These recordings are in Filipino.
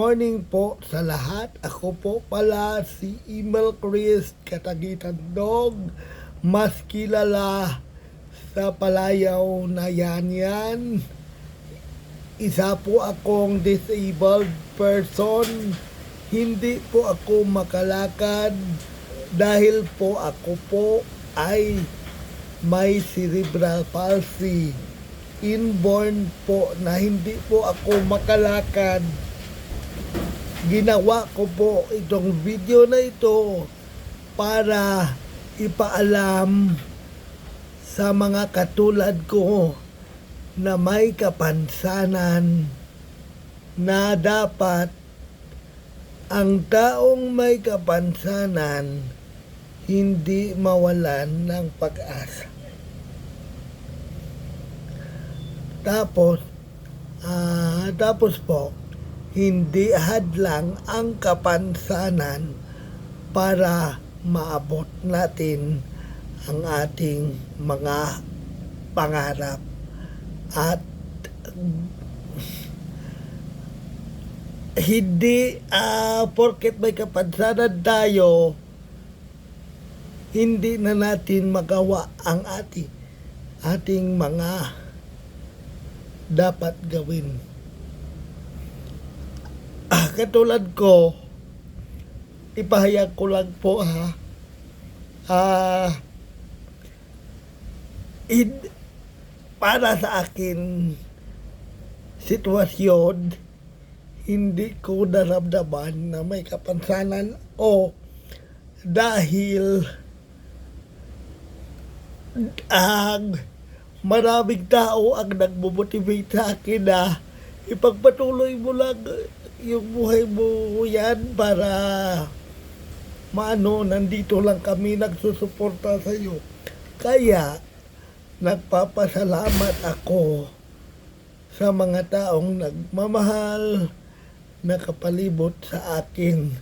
morning po sa lahat. Ako po pala si Emil Chris Katagitandog, mas kilala sa Palayaw na Yan. Isa po akong disabled person. Hindi po ako makalakad dahil po ako po ay may cerebral palsy. Inborn po na hindi po ako makalakad. Ginawa ko po itong video na ito para ipaalam sa mga katulad ko na may kapansanan na dapat ang taong may kapansanan hindi mawalan ng pag-asa. Tapos po, hindi hadlang ang kapansanan para maabot natin ang ating mga pangarap. At hindi porket may kapansanan tayo, hindi na natin magawa ang ating mga dapat gawin. Katulad ko, ipahayag ko lang po para sa akin sitwasyon, hindi ko naramdaman na may kapansanan o dahil ang maraming tao ang nagmomotivate sa akin na ipagpatuloy mo lang yung buhay mo yan para nandito lang kami nagsusuporta sa iyo. Kaya nagpapasalamat ako sa mga taong nagmamahal, nakapalibot sa akin.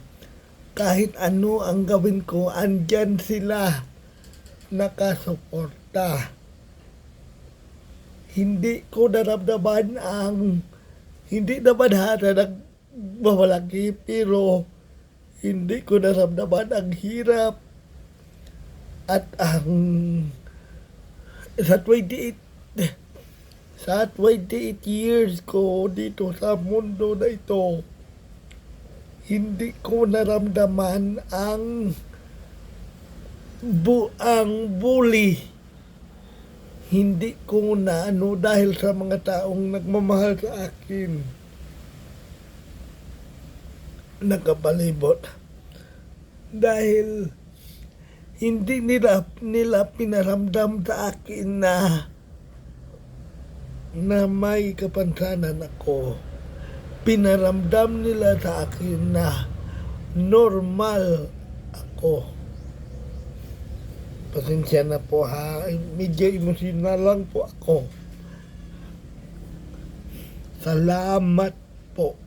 Kahit ano ang gawin ko, andyan sila nakasuporta. Hindi ko naramdaman hindi naman hata nagmamalaki, pero hindi ko naramdaman ang hirap at sa 28 years ko dito sa mundo na ito, hindi ko naramdaman ang bully. Hindi ko na dahil sa mga taong nagmamahal sa akin, nakapalibot. Dahil hindi nila pinaramdam sa akin na may kapansanan ako. Pinaramdam nila sa akin na normal ako. Pasensya na po medyo emosyonal lang po ako. Salamat po.